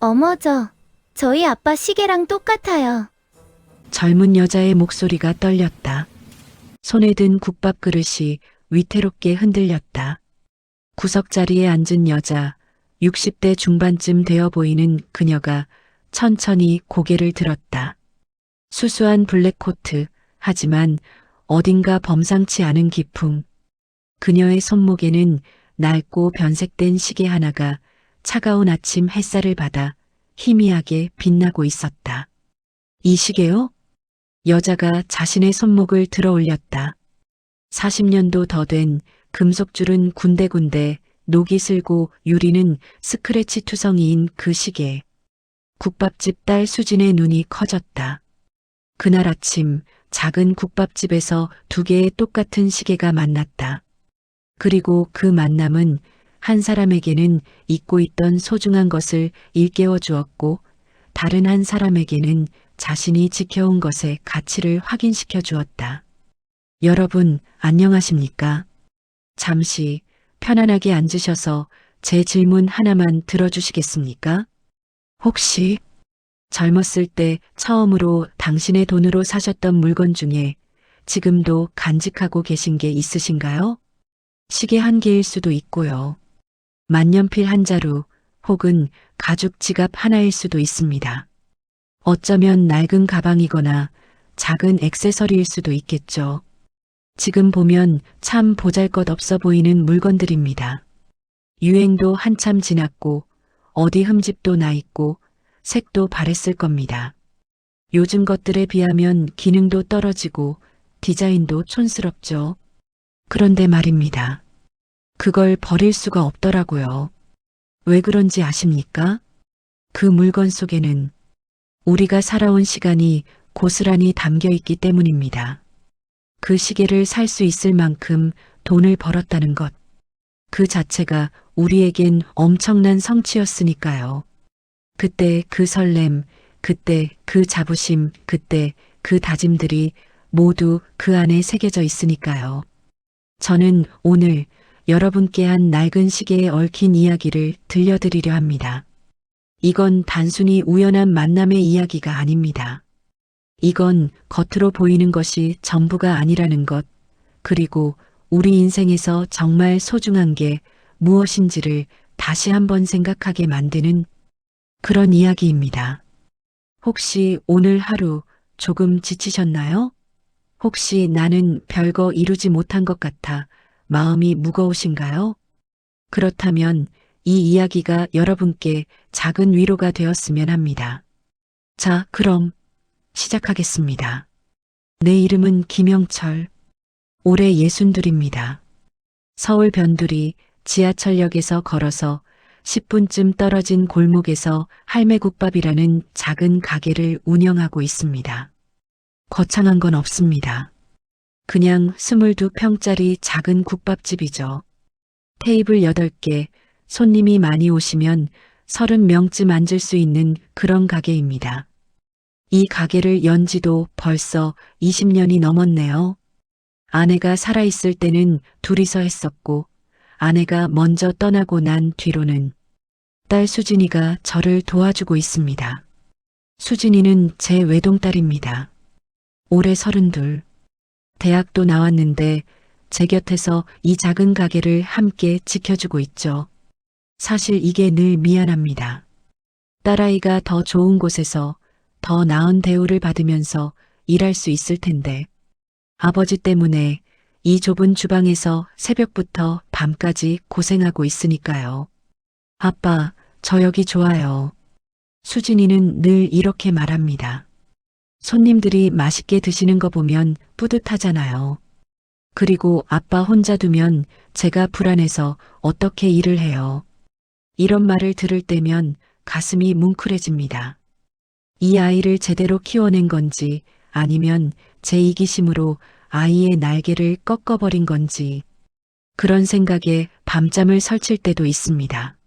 어머, 저희 아빠 시계랑 똑같아요. 젊은 여자의 목소리가 떨렸다. 손에 든 국밥 그릇이 위태롭게 흔들렸다. 구석자리에 앉은 여자, 60대 중반쯤 되어 보이는 그녀가 천천히 고개를 들었다. 수수한 블랙 코트, 하지만 어딘가 범상치 않은 기풍. 그녀의 손목에는 낡고 변색된 시계 하나가 차가운 아침 햇살을 받아 희미하게 빛나고 있었다. 이 시계요? 여자가 자신의 손목을 들어 올렸다. 40년도 더 된 금속줄은 군데군데 녹이 슬고 유리는 스크래치 투성이인 그 시계. 국밥집 딸 수진의 눈이 커졌다. 그날 아침 작은 국밥집에서 두 개의 똑같은 시계가 만났다. 그리고 그 만남은 한 사람에게는 잊고 있던 소중한 것을 일깨워 주었고 다른 한 사람에게는 자신이 지켜온 것의 가치를 확인시켜 주었다. 여러분, 안녕하십니까? 잠시 편안하게 앉으셔서 제 질문 하나만 들어주시겠습니까? 혹시 젊었을 때 처음으로 당신의 돈으로 사셨던 물건 중에 지금도 간직하고 계신 게 있으신가요? 시계 한 개일 수도 있고요. 만년필 한 자루 혹은 가죽 지갑 하나일 수도 있습니다. 어쩌면 낡은 가방이거나 작은 액세서리일 수도 있겠죠. 지금 보면 참 보잘것없어 보이는 물건들입니다. 유행도 한참 지났고 어디 흠집도 나 있고 색도 바랬을 겁니다. 요즘 것들에 비하면 기능도 떨어지고 디자인도 촌스럽죠. 그런데 말입니다. 그걸 버릴 수가 없더라고요. 왜 그런지 아십니까? 그 물건 속에는 우리가 살아온 시간이 고스란히 담겨 있기 때문입니다. 그 시계를 살 수 있을 만큼 돈을 벌었다는 것. 그 자체가 우리에겐 엄청난 성취였으니까요. 그때 그 설렘, 그때 그 자부심, 그때 그 다짐들이 모두 그 안에 새겨져 있으니까요. 저는 오늘 여러분께 한 낡은 시계에 얽힌 이야기를 들려드리려 합니다. 이건 단순히 우연한 만남의 이야기가 아닙니다. 이건 겉으로 보이는 것이 전부가 아니라는 것, 그리고 우리 인생에서 정말 소중한 게 무엇인지를 다시 한번 생각하게 만드는 그런 이야기입니다. 혹시 오늘 하루 조금 지치셨나요? 혹시 나는 별거 이루지 못한 것 같아 마음이 무거우신가요? 그렇다면 이 이야기가 여러분께 작은 위로가 되었으면 합니다. 자, 그럼 시작하겠습니다. 내 이름은 김영철. 올해 62입니다. 서울 변두리 지하철역에서 걸어서 10분쯤 떨어진 골목에서 할매국밥이라는 작은 가게를 운영하고 있습니다. 거창한 건 없습니다. 그냥 22평짜리 작은 국밥집이죠. 테이블 8개, 손님이 많이 오시면 30명쯤 앉을 수 있는 그런 가게입니다. 이 가게를 연 지도 벌써 20년이 넘었네요. 아내가 살아있을 때는 둘이서 했었고, 아내가 먼저 떠나고 난 뒤로는 딸 수진이가 저를 도와주고 있습니다. 수진이는 제 외동딸입니다. 올해 32. 대학도 나왔는데 제 곁에서 이 작은 가게를 함께 지켜주고 있죠. 사실 이게 늘 미안합니다. 딸아이가 더 좋은 곳에서 더 나은 대우를 받으면서 일할 수 있을 텐데 아버지 때문에 이 좁은 주방에서 새벽부터 밤까지 고생하고 있으니까요. 아빠, 저 여기 좋아요. 수진이는 늘 이렇게 말합니다. 손님들이 맛있게 드시는 거 보면 뿌듯하잖아요. 그리고 아빠 혼자 두면 제가 불안해서 어떻게 일을 해요. 이런 말을 들을 때면 가슴이 뭉클해집니다. 이 아이를 제대로 키워낸 건지 아니면 제 이기심으로 아이의 날개를 꺾어버린 건지 그런 생각에 밤잠을 설칠 때도 있습니다.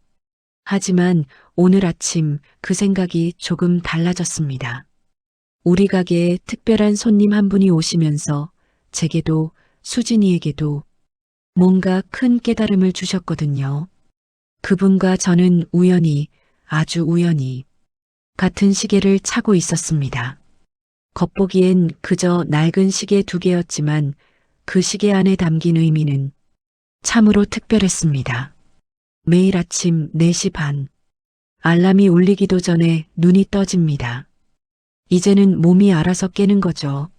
하지만 오늘 아침 그 생각이 조금 달라졌습니다. 우리 가게에 특별한 손님 한 분이 오시면서 제게도 수진이에게도 뭔가 큰 깨달음을 주셨거든요. 그분과 저는 우연히 아주 우연히 같은 시계를 차고 있었습니다. 겉보기엔 그저 낡은 시계 두 개였지만 그 시계 안에 담긴 의미는 참으로 특별했습니다. 매일 아침 4시 반, 알람이 울리기도 전에 눈이 떠집니다. 이제는 몸이 알아서 깨는 거죠.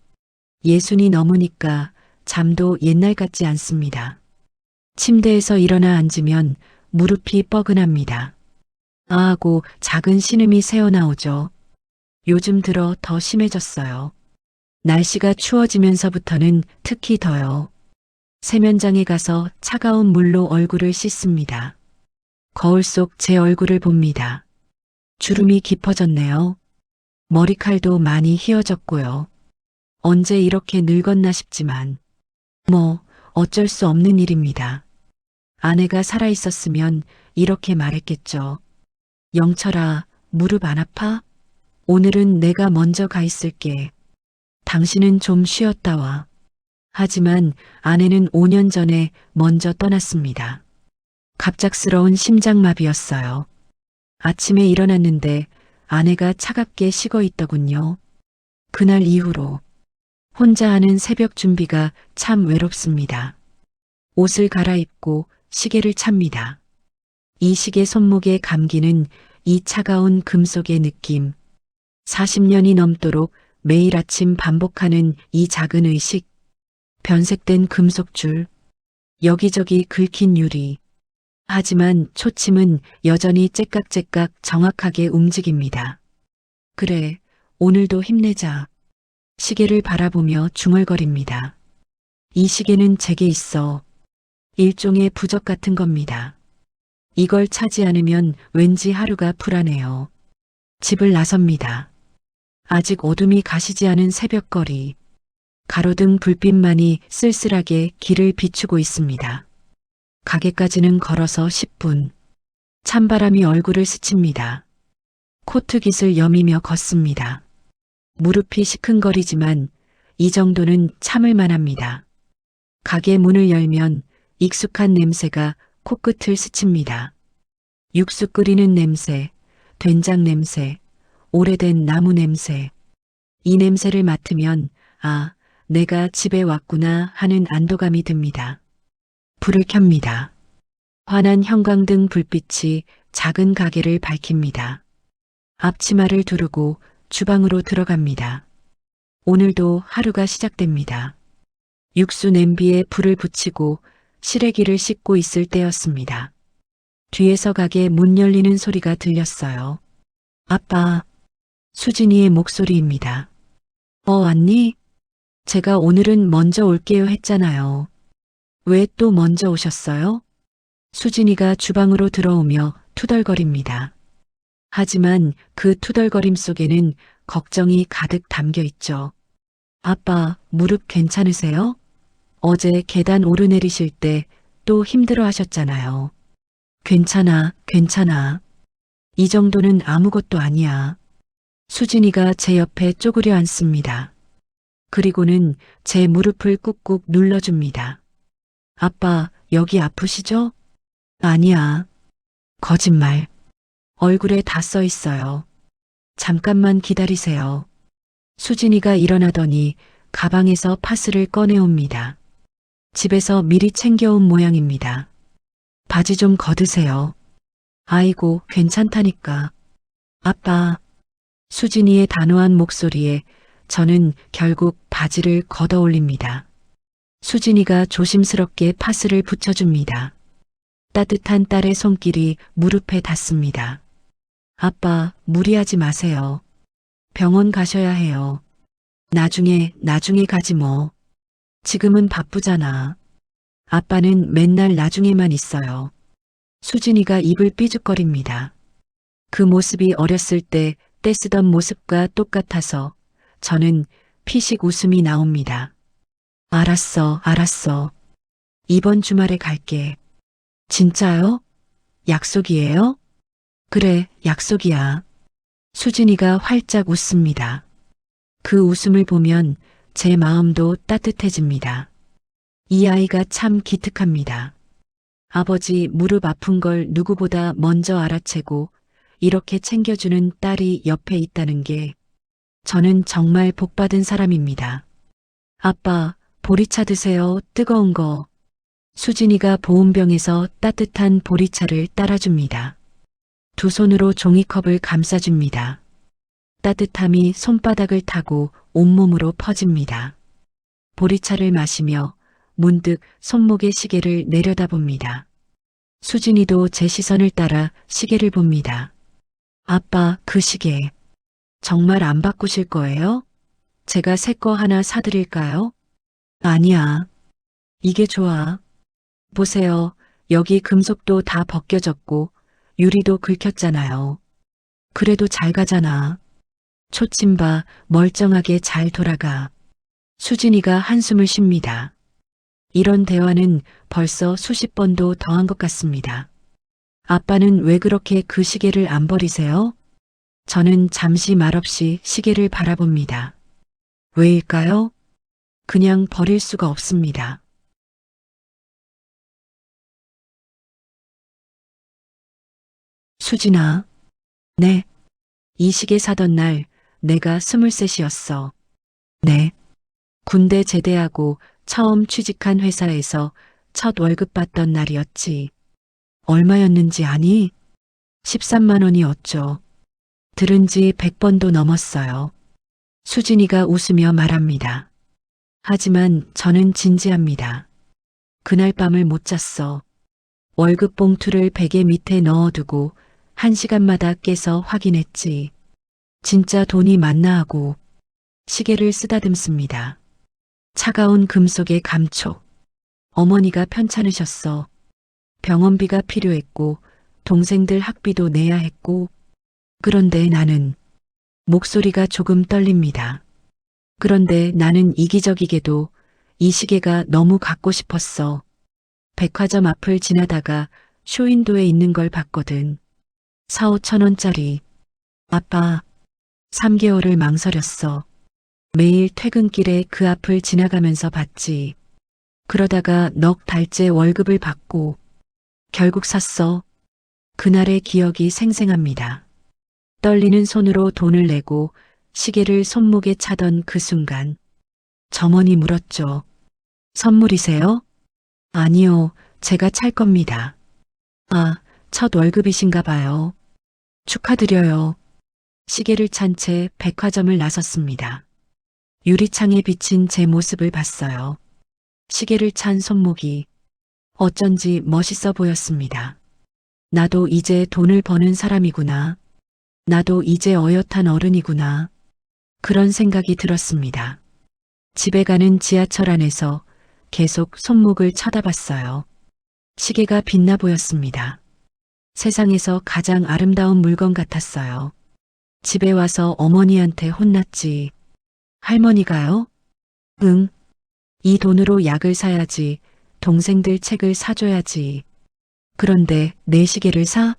예순이 넘으니까 잠도 옛날 같지 않습니다. 침대에서 일어나 앉으면 무릎이 뻐근합니다. 하고 작은 신음이 새어나오죠. 요즘 들어 더 심해졌어요. 날씨가 추워지면서부터는 특히 더요. 세면장에 가서 차가운 물로 얼굴을 씻습니다. 거울 속 제 얼굴을 봅니다. 주름이 깊어졌네요. 머리칼도 많이 휘어졌고요. 언제 이렇게 늙었나 싶지만 어쩔 수 없는 일입니다. 아내가 살아있었으면 이렇게 말했겠죠. 영철아, 무릎 안 아파? 오늘은 내가 먼저 가 있을게. 당신은 좀 쉬었다 와. 하지만 아내는 5년 전에 먼저 떠났습니다. 갑작스러운 심장마비였어요. 아침에 일어났는데 아내가 차갑게 식어 있더군요. 그날 이후로 혼자 하는 새벽 준비가 참 외롭습니다. 옷을 갈아입고 시계를 찹니다. 이 시계 손목에 감기는 이 차가운 금속의 느낌. 40년이 넘도록 매일 아침 반복하는 이 작은 의식. 변색된 금속줄, 여기저기 긁힌 유리. 하지만 초침은 여전히 째깍째깍 정확하게 움직입니다. 그래, 오늘도 힘내자. 시계를 바라보며 중얼거립니다. 이 시계는 제게 있어. 일종의 부적 같은 겁니다. 이걸 차지 않으면 왠지 하루가 불안해요. 집을 나섭니다. 아직 어둠이 가시지 않은 새벽거리. 가로등 불빛만이 쓸쓸하게 길을 비추고 있습니다. 가게까지는 걸어서 10분. 찬바람이 얼굴을 스칩니다. 코트깃을 여미며 걷습니다. 무릎이 시큰거리지만 이 정도는 참을 만합니다. 가게 문을 열면 익숙한 냄새가 코끝을 스칩니다. 육수 끓이는 냄새, 된장 냄새, 오래된 나무 냄새. 이 냄새를 맡으면 내가 집에 왔구나 하는 안도감이 듭니다. 불을 켭니다. 환한 형광등 불빛이 작은 가게를 밝힙니다. 앞치마를 두르고 주방으로 들어갑니다. 오늘도 하루가 시작됩니다. 육수 냄비에 불을 붙이고 시래기를 씻고 있을 때였습니다. 뒤에서 가게 문 열리는 소리가 들렸어요. 아빠, 수진이의 목소리입니다. 왔니? 제가 오늘은 먼저 올게요 했잖아요. 왜 또 먼저 오셨어요? 수진이가 주방으로 들어오며 투덜거립니다. 하지만 그 투덜거림 속에는 걱정이 가득 담겨 있죠. 아빠, 무릎 괜찮으세요? 어제 계단 오르내리실 때 또 힘들어 하셨잖아요. 괜찮아, 괜찮아. 이 정도는 아무것도 아니야. 수진이가 제 옆에 쪼그려 앉습니다. 그리고는 제 무릎을 꾹꾹 눌러줍니다. 아빠, 여기 아프시죠? 아니야. 거짓말. 얼굴에 다 써 있어요. 잠깐만 기다리세요. 수진이가 일어나더니 가방에서 파스를 꺼내옵니다. 집에서 미리 챙겨온 모양입니다. 바지 좀 걷으세요. 아이고, 괜찮다니까. 아빠. 수진이의 단호한 목소리에 저는 결국 바지를 걷어 올립니다. 수진이가 조심스럽게 파스를 붙여줍니다. 따뜻한 딸의 손길이 무릎에 닿습니다. 아빠, 무리하지 마세요. 병원 가셔야 해요. 나중에 가지 뭐. 지금은 바쁘잖아. 아빠는 맨날 나중에만 있어요. 수진이가 입을 삐죽거립니다. 그 모습이 어렸을 때 떼쓰던 모습과 똑같아서 저는 피식 웃음이 나옵니다. 알았어, 알았어. 이번 주말에 갈게. 진짜요? 약속이에요? 그래, 약속이야. 수진이가 활짝 웃습니다. 그 웃음을 보면 제 마음도 따뜻해집니다. 이 아이가 참 기특합니다. 아버지 무릎 아픈 걸 누구보다 먼저 알아채고 이렇게 챙겨주는 딸이 옆에 있다는 게 저는 정말 복받은 사람입니다. 아빠, 보리차 드세요. 뜨거운 거. 수진이가 보온병에서 따뜻한 보리차를 따라줍니다. 두 손으로 종이컵을 감싸줍니다. 따뜻함이 손바닥을 타고 온몸으로 퍼집니다. 보리차를 마시며 문득 손목의 시계를 내려다봅니다. 수진이도 제 시선을 따라 시계를 봅니다. 아빠, 그 시계 정말 안 바꾸실 거예요? 제가 새 거 하나 사드릴까요? 아니야. 이게 좋아. 보세요. 여기 금속도 다 벗겨졌고 유리도 긁혔잖아요. 그래도 잘 가잖아. 초침바 멀쩡하게 잘 돌아가. 수진이가 한숨을 쉽니다. 이런 대화는 벌써 수십 번도 더 한 것 같습니다. 아빠는 왜 그렇게 그 시계를 안 버리세요? 저는 잠시 말없이 시계를 바라봅니다. 왜일까요? 그냥 버릴 수가 없습니다. 수진아. 네. 이 시계 사던 날 내가 23이었어. 네. 군대 제대하고 처음 취직한 회사에서 첫 월급 받던 날이었지. 얼마였는지 아니? 13만 원이었죠. 들은 지 100번도 넘었어요. 수진이가 웃으며 말합니다. 하지만 저는 진지합니다. 그날 밤을 못 잤어. 월급 봉투를 베개 밑에 넣어두고 1시간마다 깨서 확인했지. 진짜 돈이 맞나 하고 시계를 쓰다듬습니다. 차가운 금속의 감촉. 어머니가 편찮으셨어. 병원비가 필요했고 동생들 학비도 내야 했고 그런데 나는 목소리가 조금 떨립니다. 그런데 나는 이기적이게도 이 시계가 너무 갖고 싶었어. 백화점 앞을 지나다가 쇼윈도에 있는 걸 봤거든. 4, 5천 원짜리. 아빠, 3개월을 망설였어. 매일 퇴근길에 그 앞을 지나가면서 봤지. 그러다가 넉 달째 월급을 받고 결국 샀어. 그날의 기억이 생생합니다. 떨리는 손으로 돈을 내고 시계를 손목에 차던 그 순간 점원이 물었죠. 선물이세요? 아니요, 제가 찰 겁니다. 아, 첫 월급이신가 봐요. 축하드려요. 시계를 찬 채 백화점을 나섰습니다. 유리창에 비친 제 모습을 봤어요. 시계를 찬 손목이 어쩐지 멋있어 보였습니다. 나도 이제 돈을 버는 사람이구나. 나도 이제 어엿한 어른이구나. 그런 생각이 들었습니다. 집에 가는 지하철 안에서 계속 손목을 쳐다봤어요. 시계가 빛나 보였습니다. 세상에서 가장 아름다운 물건 같았어요. 집에 와서 어머니한테 혼났지. 할머니가요? 응. 이 돈으로 약을 사야지. 동생들 책을 사줘야지. 그런데 내 시계를 사?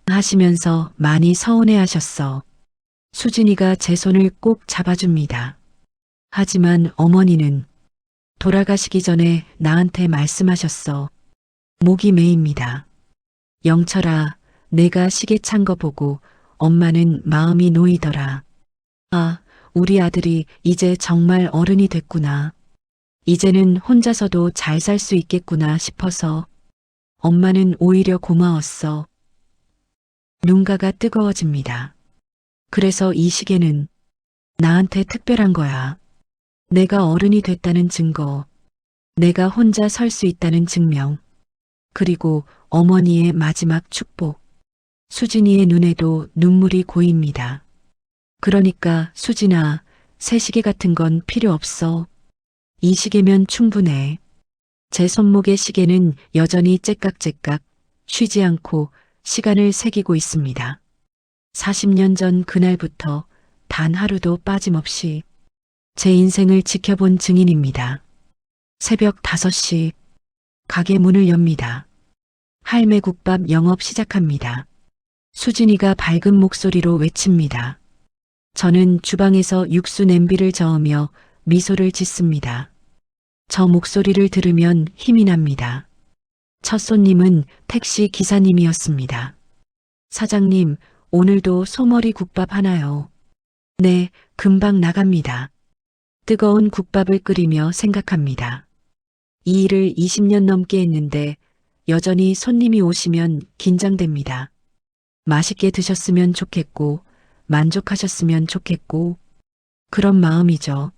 하시면서 많이 서운해 하셨어. 수진이가 제 손을 꼭 잡아줍니다. 하지만 어머니는 돌아가시기 전에 나한테 말씀하셨어. 목이 메입니다. 영철아, 내가 시계 찬 거 보고 엄마는 마음이 놓이더라. 아, 우리 아들이 이제 정말 어른이 됐구나. 이제는 혼자서도 잘 살 수 있겠구나 싶어서 엄마는 오히려 고마웠어. 눈가가 뜨거워집니다. 그래서 이 시계는 나한테 특별한 거야. 내가 어른이 됐다는 증거, 내가 혼자 설 수 있다는 증명, 그리고 어머니의 마지막 축복. 수진이의 눈에도 눈물이 고입니다. 그러니까 수진아, 새 시계 같은 건 필요 없어. 이 시계면 충분해. 제 손목의 시계는 여전히 째깍째깍 쉬지 않고 시간을 새기고 있습니다. 40년 전 그날부터 단 하루도 빠짐없이 제 인생을 지켜본 증인입니다. 새벽 5시 가게 문을 엽니다. 할매국밥 영업 시작합니다. 수진이가 밝은 목소리로 외칩니다. 저는 주방에서 육수 냄비를 저으며 미소를 짓습니다. 저 목소리를 들으면 힘이 납니다. 첫 손님은 택시 기사님이었습니다. 사장님, 오늘도 소머리 국밥 하나요? 네, 금방 나갑니다. 뜨거운 국밥을 끓이며 생각합니다. 이 일을 20년 넘게 했는데 여전히 손님이 오시면 긴장됩니다. 맛있게 드셨으면 좋겠고, 만족하셨으면 좋겠고, 그런 마음이죠.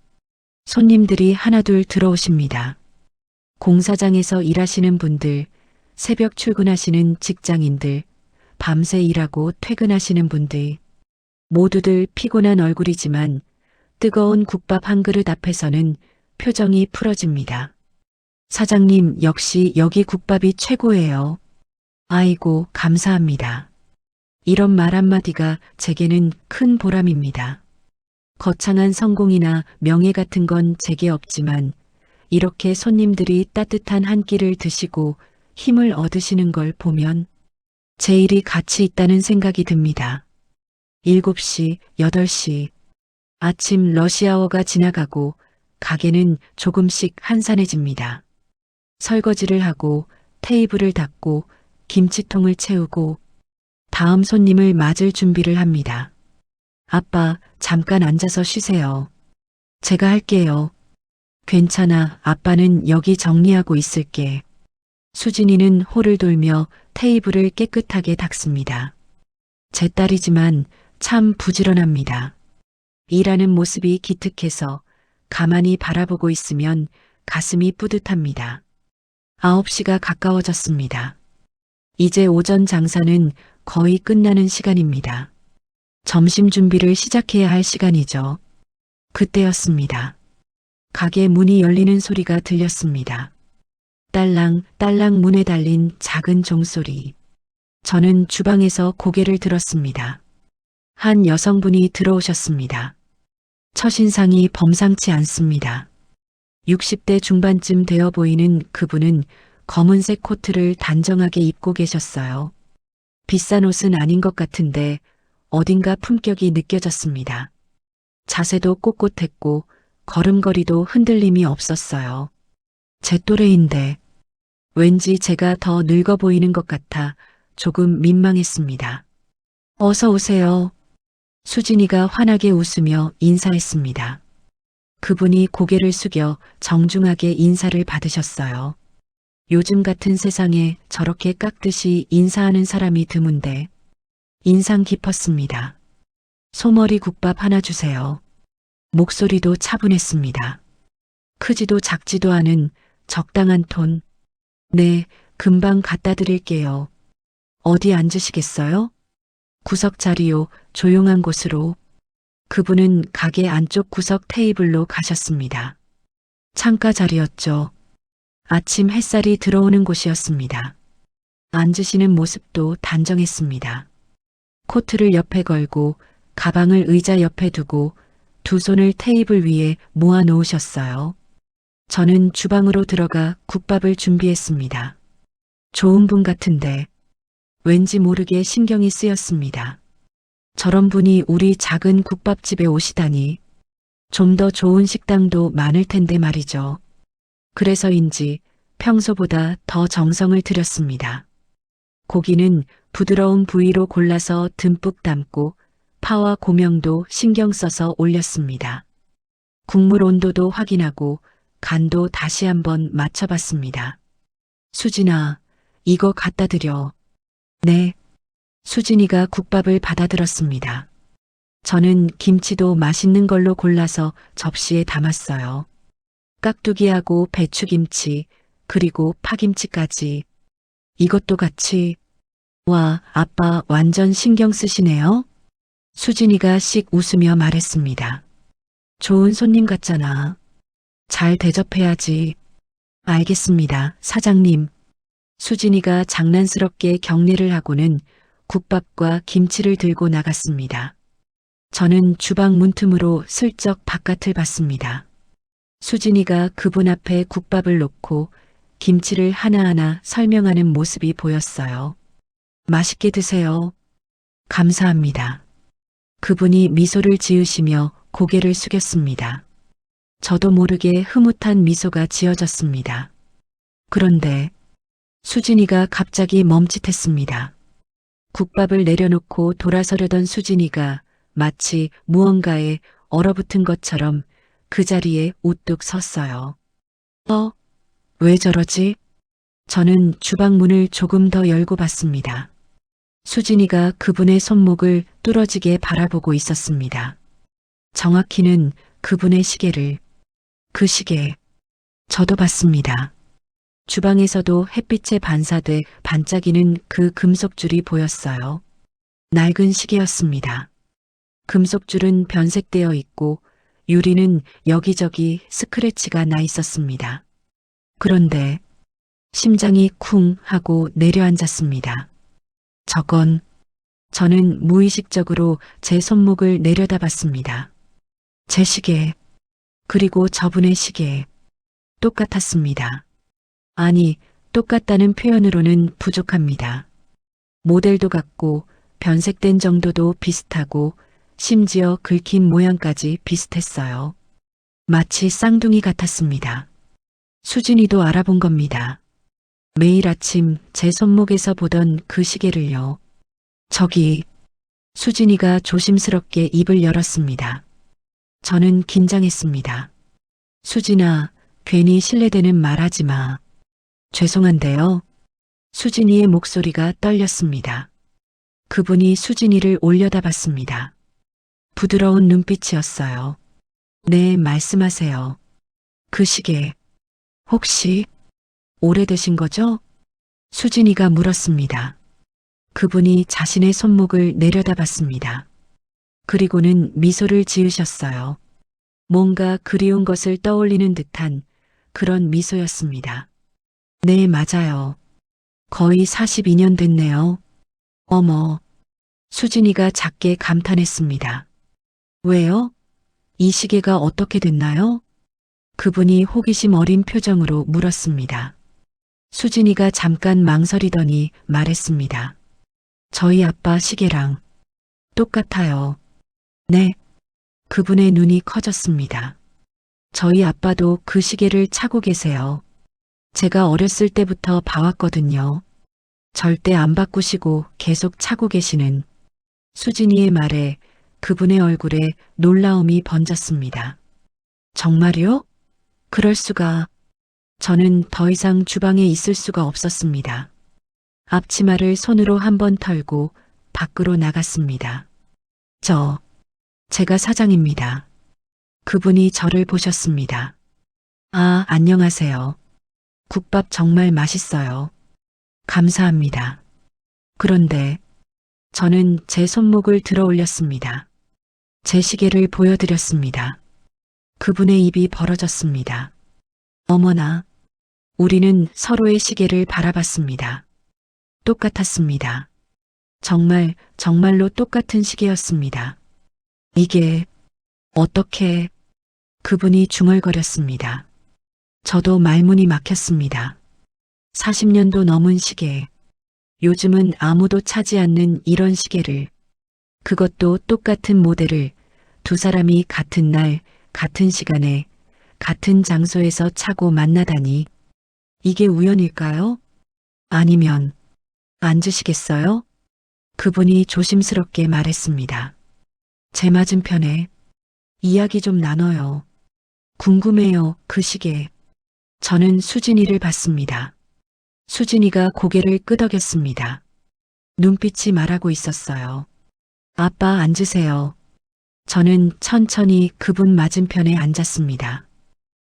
손님들이 하나둘 들어오십니다. 공사장에서 일하시는 분들, 새벽 출근하시는 직장인들, 밤새 일하고 퇴근하시는 분들, 모두들 피곤한 얼굴이지만 뜨거운 국밥 한 그릇 앞에서는 표정이 풀어집니다. 사장님, 역시 여기 국밥이 최고예요. 아이고, 감사합니다. 이런 말 한마디가 제게는 큰 보람입니다. 거창한 성공이나 명예 같은 건 제게 없지만 이렇게 손님들이 따뜻한 한 끼를 드시고 힘을 얻으시는 걸 보면 제 일이 가치 있다는 생각이 듭니다. 7시, 8시, 아침 러시아워가 지나가고 가게는 조금씩 한산해집니다. 설거지를 하고 테이블을 닦고 김치통을 채우고 다음 손님을 맞을 준비를 합니다. 아빠, 잠깐 앉아서 쉬세요. 제가 할게요. 괜찮아, 아빠는 여기 정리하고 있을게. 수진이는 홀을 돌며 테이블을 깨끗하게 닦습니다. 제 딸이지만 참 부지런합니다. 일하는 모습이 기특해서 가만히 바라보고 있으면 가슴이 뿌듯합니다. 9시가 가까워졌습니다. 이제 오전 장사는 거의 끝나는 시간입니다. 점심 준비를 시작해야 할 시간이죠. 그때였습니다. 가게 문이 열리는 소리가 들렸습니다. 딸랑 딸랑 문에 달린 작은 종소리. 저는 주방에서 고개를 들었습니다. 한 여성분이 들어오셨습니다. 첫인상이 범상치 않습니다. 60대 중반쯤 되어 보이는 그분은 검은색 코트를 단정하게 입고 계셨어요. 비싼 옷은 아닌 것 같은데 어딘가 품격이 느껴졌습니다. 자세도 꼿꼿했고 걸음걸이도 흔들림이 없었어요. 제 또래인데 왠지 제가 더 늙어 보이는 것 같아 조금 민망했습니다. 어서 오세요. 수진이가 환하게 웃으며 인사했습니다. 그분이 고개를 숙여 정중하게 인사를 받으셨어요. 요즘 같은 세상에 저렇게 깍듯이 인사하는 사람이 드문데 인상 깊었습니다. 소머리 국밥 하나 주세요. 목소리도 차분했습니다. 크지도 작지도 않은 적당한 톤. 네, 금방 갖다 드릴게요. 어디 앉으시겠어요? 구석 자리요, 조용한 곳으로. 그분은 가게 안쪽 구석 테이블로 가셨습니다. 창가 자리였죠. 아침 햇살이 들어오는 곳이었습니다. 앉으시는 모습도 단정했습니다. 코트를 옆에 걸고 가방을 의자 옆에 두고 두 손을 테이블 위에 모아 놓으셨어요. 저는 주방으로 들어가 국밥을 준비했습니다. 좋은 분 같은데 왠지 모르게 신경이 쓰였습니다. 저런 분이 우리 작은 국밥집에 오시다니. 좀 더 좋은 식당도 많을 텐데 말이죠. 그래서인지 평소보다 더 정성을 들였습니다. 고기는 부드러운 부위로 골라서 듬뿍 담고 파와 고명도 신경 써서 올렸습니다. 국물 온도도 확인하고 간도 다시 한번 맞춰봤습니다. 수진아, 이거 갖다 드려. 네. 수진이가 국밥을 받아들었습니다. 저는 김치도 맛있는 걸로 골라서 접시에 담았어요. 깍두기하고 배추김치, 그리고 파김치까지. 이것도 같이. 와, 아빠 완전 신경 쓰시네요. 수진이가 씩 웃으며 말했습니다. 좋은 손님 같잖아. 잘 대접해야지. 알겠습니다, 사장님. 수진이가 장난스럽게 격려를 하고는 국밥과 김치를 들고 나갔습니다. 저는 주방 문틈으로 슬쩍 바깥을 봤습니다. 수진이가 그분 앞에 국밥을 놓고 김치를 하나하나 설명하는 모습이 보였어요. 맛있게 드세요. 감사합니다. 그분이 미소를 지으시며 고개를 숙였습니다. 저도 모르게 흐뭇한 미소가 지어졌습니다. 그런데 수진이가 갑자기 멈칫했습니다. 국밥을 내려놓고 돌아서려던 수진이가 마치 무언가에 얼어붙은 것처럼 그 자리에 우뚝 섰어요. 왜 저러지? 저는 주방 문을 조금 더 열고 봤습니다. 수진이가 그분의 손목을 뚫어지게 바라보고 있었습니다. 정확히는 그분의 시계를, 그 시계, 저도 봤습니다. 주방에서도 햇빛에 반사돼 반짝이는 그 금속줄이 보였어요. 낡은 시계였습니다. 금속줄은 변색되어 있고 유리는 여기저기 스크래치가 나 있었습니다. 그런데 심장이 쿵 하고 내려앉았습니다. 저는 무의식적으로 제 손목을 내려다봤습니다. 제 시계, 그리고 저분의 시계, 똑같았습니다. 아니, 똑같다는 표현으로는 부족합니다. 모델도 같고 변색된 정도도 비슷하고 심지어 긁힌 모양까지 비슷했어요. 마치 쌍둥이 같았습니다. 수진이도 알아본 겁니다. 매일 아침 제 손목에서 보던 그 시계를요. 저기, 수진이가 조심스럽게 입을 열었습니다. 저는 긴장했습니다. 수진아, 괜히 실례되는 말 하지 마. 죄송한데요. 수진이의 목소리가 떨렸습니다. 그분이 수진이를 올려다봤습니다. 부드러운 눈빛이었어요. 네, 말씀하세요. 그 시계, 혹시 오래되신 거죠? 수진이가 물었습니다. 그분이 자신의 손목을 내려다봤습니다. 그리고는 미소를 지으셨어요. 뭔가 그리운 것을 떠올리는 듯한 그런 미소였습니다. 네, 맞아요. 거의 42년 됐네요. 어머, 수진이가 작게 감탄했습니다. 왜요? 이 시계가 어떻게 됐나요? 그분이 호기심 어린 표정으로 물었습니다. 수진이가 잠깐 망설이더니 말했습니다. 저희 아빠 시계랑 똑같아요. 네. 그분의 눈이 커졌습니다. 저희 아빠도 그 시계를 차고 계세요. 제가 어렸을 때부터 봐왔거든요. 절대 안 바꾸시고 계속 차고 계시는. 수진이의 말에 그분의 얼굴에 놀라움이 번졌습니다. 정말요? 그럴 수가. 저는 더 이상 주방에 있을 수가 없었습니다. 앞치마를 손으로 한번 털고 밖으로 나갔습니다. 제가 사장입니다. 그분이 저를 보셨습니다. 아, 안녕하세요. 국밥 정말 맛있어요. 감사합니다. 그런데 저는 제 손목을 들어 올렸습니다. 제 시계를 보여드렸습니다. 그분의 입이 벌어졌습니다. 어머나, 우리는 서로의 시계를 바라봤습니다. 똑같았습니다. 정말로 똑같은 시계였습니다. 이게 어떻게... 그분이 중얼거렸습니다. 저도 말문이 막혔습니다. 40년도 넘은 시계. 요즘은 아무도 차지 않는 이런 시계를, 그것도 똑같은 모델을 두 사람이 같은 날, 같은 시간에, 같은 장소에서 차고 만나다니. 이게 우연일까요? 아니면 앉으시겠어요? 그분이 조심스럽게 말했습니다. 제 맞은편에. 이야기 좀 나눠요. 궁금해요, 그 시계. 저는 수진이를 봤습니다. 수진이가 고개를 끄덕였습니다. 눈빛이 말하고 있었어요. 아빠 앉으세요. 저는 천천히 그분 맞은편에 앉았습니다.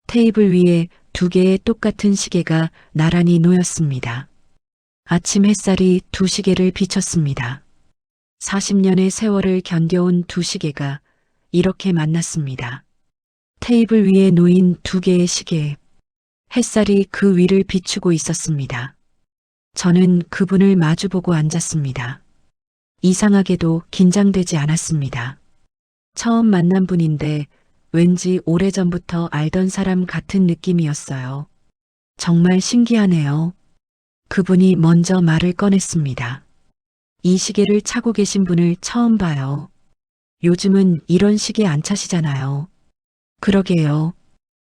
테이블 위에 두 개의 똑같은 시계가 나란히 놓였습니다. 아침 햇살이 두 시계를 비췄습니다. 40년의 세월을 견뎌온 두 시계가 이렇게 만났습니다. 테이블 위에 놓인 두 개의 시계. 햇살이 그 위를 비추고 있었습니다. 저는 그분을 마주보고 앉았습니다. 이상하게도 긴장되지 않았습니다. 처음 만난 분인데 왠지 오래전부터 알던 사람 같은 느낌이었어요. 정말 신기하네요. 그분이 먼저 말을 꺼냈습니다. 이 시계를 차고 계신 분을 처음 봐요. 요즘은 이런 시계 안 차시잖아요. 그러게요.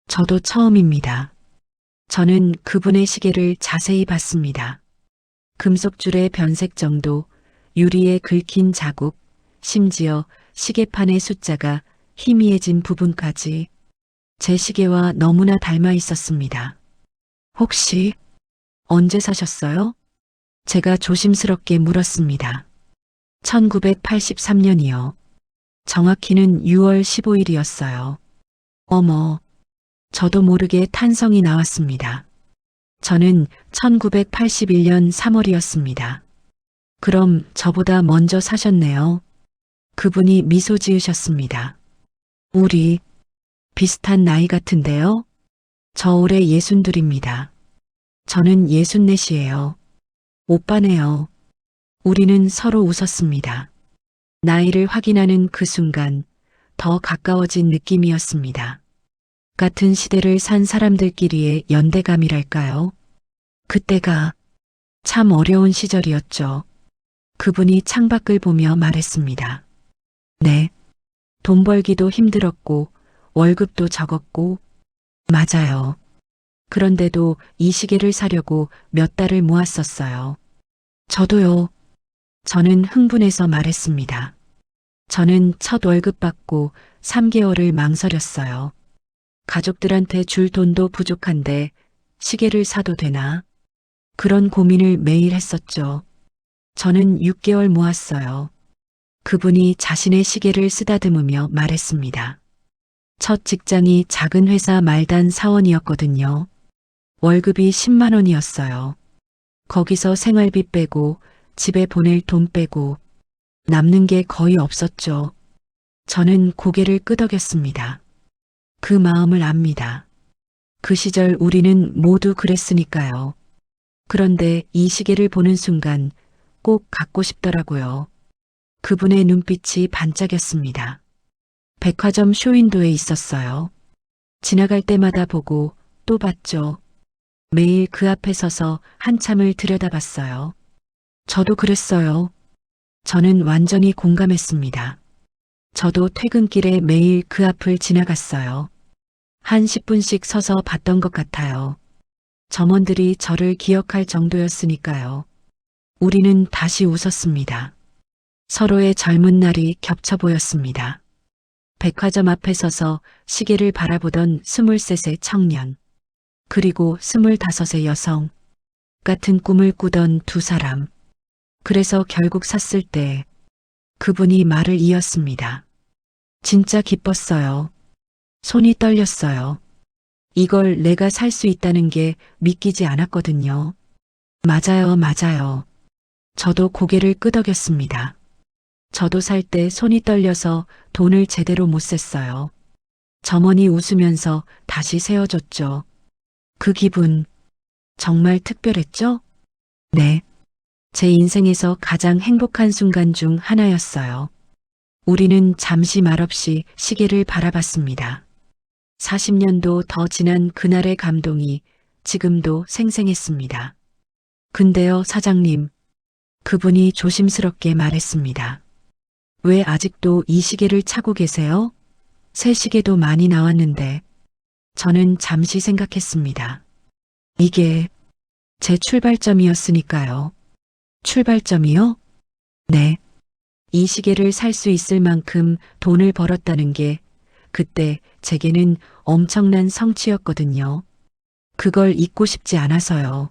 저도 처음입니다. 저는 그분의 시계를 자세히 봤습니다. 금속줄의 변색 정도, 유리에 긁힌 자국, 심지어 시계판의 숫자가 희미해진 부분까지 제 시계와 너무나 닮아 있었습니다. 혹시 언제 사셨어요? 제가 조심스럽게 물었습니다. 1983년이요. 정확히는 6월 15일이었어요. 어머, 저도 모르게 탄성이 나왔습니다. 저는 1981년 3월이었습니다. 그럼 저보다 먼저 사셨네요. 그분이 미소 지으셨습니다. 우리 비슷한 나이 같은데요? 저 올해 62입니다. 저는 64이에요. 오빠네요. 우리는 서로 웃었습니다. 나이를 확인하는 그 순간 더 가까워진 느낌이었습니다. 같은 시대를 산 사람들끼리의 연대감이랄까요? 그때가 참 어려운 시절이었죠. 그분이 창밖을 보며 말했습니다. 네. 돈 벌기도 힘들었고 월급도 적었고 맞아요. 그런데도 이 시계를 사려고 몇 달을 모았었어요. 저도요. 저는 흥분해서 말했습니다. 저는 첫 월급 받고 3개월을 망설였어요. 가족들한테 줄 돈도 부족한데 시계를 사도 되나? 그런 고민을 매일 했었죠. 저는 6개월 모았어요. 그분이 자신의 시계를 쓰다듬으며 말했습니다. 첫 직장이 작은 회사 말단 사원이었거든요. 월급이 10만 원이었어요. 거기서 생활비 빼고 집에 보낼 돈 빼고 남는 게 거의 없었죠. 저는 고개를 끄덕였습니다. 그 마음을 압니다. 그 시절 우리는 모두 그랬으니까요. 그런데 이 시계를 보는 순간 꼭 갖고 싶더라고요. 그분의 눈빛이 반짝였습니다. 백화점 쇼윈도에 있었어요. 지나갈 때마다 보고 또 봤죠. 매일 그 앞에 서서 한참을 들여다봤어요. 저도 그랬어요. 저는 완전히 공감했습니다. 저도 퇴근길에 매일 그 앞을 지나갔어요. 한 10분씩 서서 봤던 것 같아요. 점원들이 저를 기억할 정도였으니까요. 우리는 다시 웃었습니다. 서로의 젊은 날이 겹쳐 보였습니다. 백화점 앞에 서서 시계를 바라보던 23세 청년, 그리고 25세 여성, 같은 꿈을 꾸던 두 사람. 그래서 결국 샀을 때 그분이 말을 이었습니다. 진짜 기뻤어요. 손이 떨렸어요. 이걸 내가 살 수 있다는 게 믿기지 않았거든요. 맞아요, 맞아요. 저도 고개를 끄덕였습니다. 저도 살 때 손이 떨려서 돈을 제대로 못 셌어요. 점원이 웃으면서 다시 세워줬죠. 그 기분 정말 특별했죠? 네. 제 인생에서 가장 행복한 순간 중 하나였어요. 우리는 잠시 말없이 시계를 바라봤습니다. 40년도 더 지난 그날의 감동이 지금도 생생했습니다. 근데요, 사장님. 그분이 조심스럽게 말했습니다. 왜 아직도 이 시계를 차고 계세요? 새 시계도 많이 나왔는데. 저는 잠시 생각했습니다. 이게 제 출발점이었으니까요. 출발점이요? 네. 이 시계를 살 수 있을 만큼 돈을 벌었다는 게 그때 제게는 엄청난 성취였거든요. 그걸 잊고 싶지 않아서요.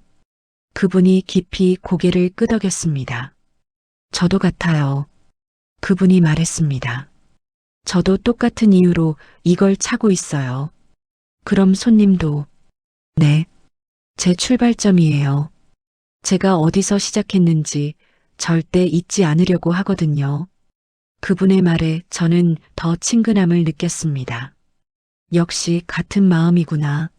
그분이 깊이 고개를 끄덕였습니다. 저도 같아요. 그분이 말했습니다. 저도 똑같은 이유로 이걸 차고 있어요. 그럼 손님도. 네. 제 출발점이에요. 제가 어디서 시작했는지 절대 잊지 않으려고 하거든요. 그분의 말에 저는 더 친근함을 느꼈습니다. 역시 같은 마음이구나.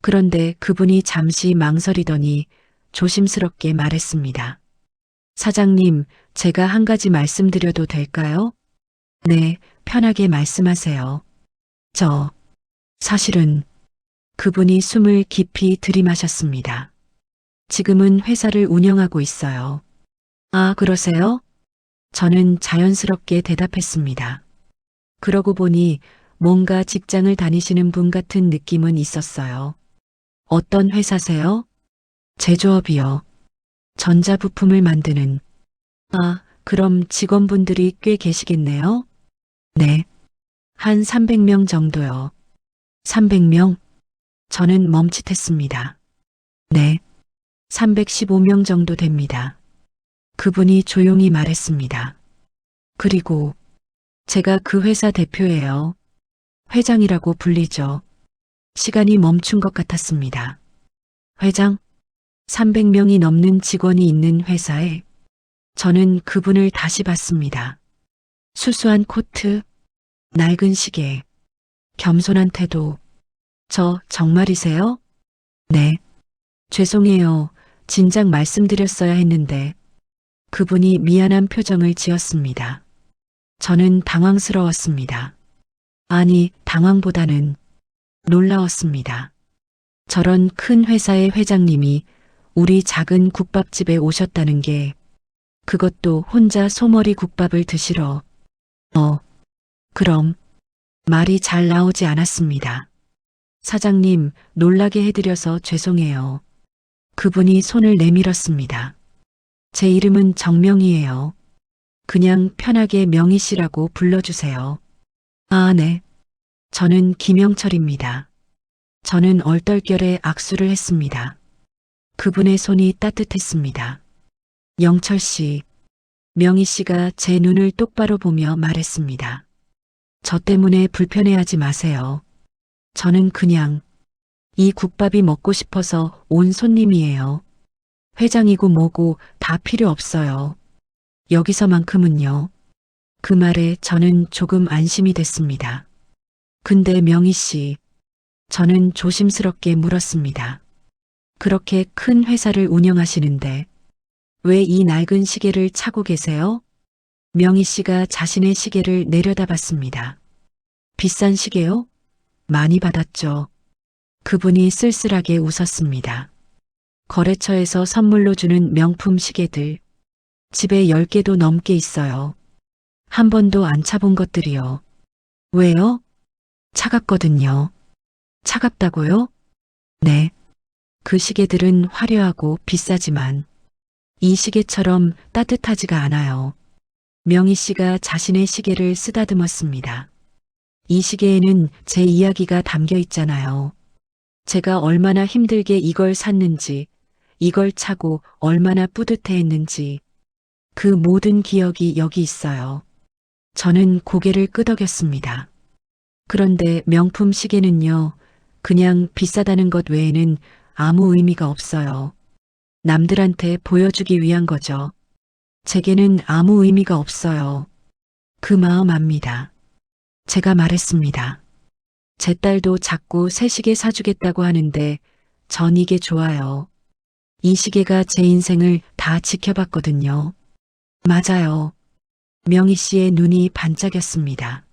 그런데 그분이 잠시 망설이더니 조심스럽게 말했습니다. 사장님, 제가 한 가지 말씀드려도 될까요? 네, 편하게 말씀하세요. 사실은 그분이 숨을 깊이 들이마셨습니다. 지금은 회사를 운영하고 있어요. 아, 그러세요? 저는 자연스럽게 대답했습니다. 그러고 보니 뭔가 직장을 다니시는 분 같은 느낌은 있었어요. 어떤 회사세요? 제조업이요. 전자부품을 만드는. 아, 그럼 직원분들이 꽤 계시겠네요? 네. 한 300명 정도요. 300명? 저는 멈칫했습니다. 네. 315명 정도 됩니다. 그분이 조용히 말했습니다. 그리고 제가 그 회사 대표예요. 회장이라고 불리죠. 시간이 멈춘 것 같았습니다. 회장? 300명이 넘는 직원이 있는 회사에 저는 그분을 다시 봤습니다. 수수한 코트, 낡은 시계, 겸손한 태도. 저 정말이세요? 네. 죄송해요. 진작 말씀드렸어야 했는데. 그분이 미안한 표정을 지었습니다. 저는 당황스러웠습니다. 아니, 당황보다는 놀라웠습니다. 저런 큰 회사의 회장님이 우리 작은 국밥집에 오셨다는 게, 그것도 혼자 소머리 국밥을 드시러. 그럼 말이 잘 나오지 않았습니다. 사장님, 놀라게 해드려서 죄송해요. 그분이 손을 내밀었습니다. 제 이름은 정명이에요. 그냥 편하게 명희 씨라고 불러주세요. 아, 네. 저는 김영철입니다. 저는 얼떨결에 악수를 했습니다. 그분의 손이 따뜻했습니다. 영철 씨, 명희 씨가 제 눈을 똑바로 보며 말했습니다. 저 때문에 불편해하지 마세요. 저는 그냥 이 국밥이 먹고 싶어서 온 손님이에요. 회장이고 뭐고 다 필요 없어요. 여기서만큼은요. 그 말에 저는 조금 안심이 됐습니다. 근데 명희 씨, 저는 조심스럽게 물었습니다. 그렇게 큰 회사를 운영하시는데 왜 이 낡은 시계를 차고 계세요? 명희 씨가 자신의 시계를 내려다봤습니다. 비싼 시계요? 많이 받았죠. 그분이 쓸쓸하게 웃었습니다. 거래처에서 선물로 주는 명품 시계들, 집에 10개도 넘게 있어요. 한 번도 안 차본 것들이요. 왜요? 차갑거든요. 차갑다고요? 네. 그 시계들은 화려하고 비싸지만 이 시계처럼 따뜻하지가 않아요. 명희 씨가 자신의 시계를 쓰다듬었습니다. 이 시계에는 제 이야기가 담겨 있잖아요. 제가 얼마나 힘들게 이걸 샀는지, 이걸 차고 얼마나 뿌듯해했는지, 그 모든 기억이 여기 있어요. 저는 고개를 끄덕였습니다. 그런데 명품 시계는요, 그냥 비싸다는 것 외에는 아무 의미가 없어요. 남들한테 보여주기 위한 거죠. 제게는 아무 의미가 없어요. 그 마음 압니다. 제가 말했습니다. 제 딸도 자꾸 새 시계 사주겠다고 하는데 전 이게 좋아요. 이 시계가 제 인생을 다 지켜봤거든요. 맞아요. 명희 씨의 눈이 반짝였습니다.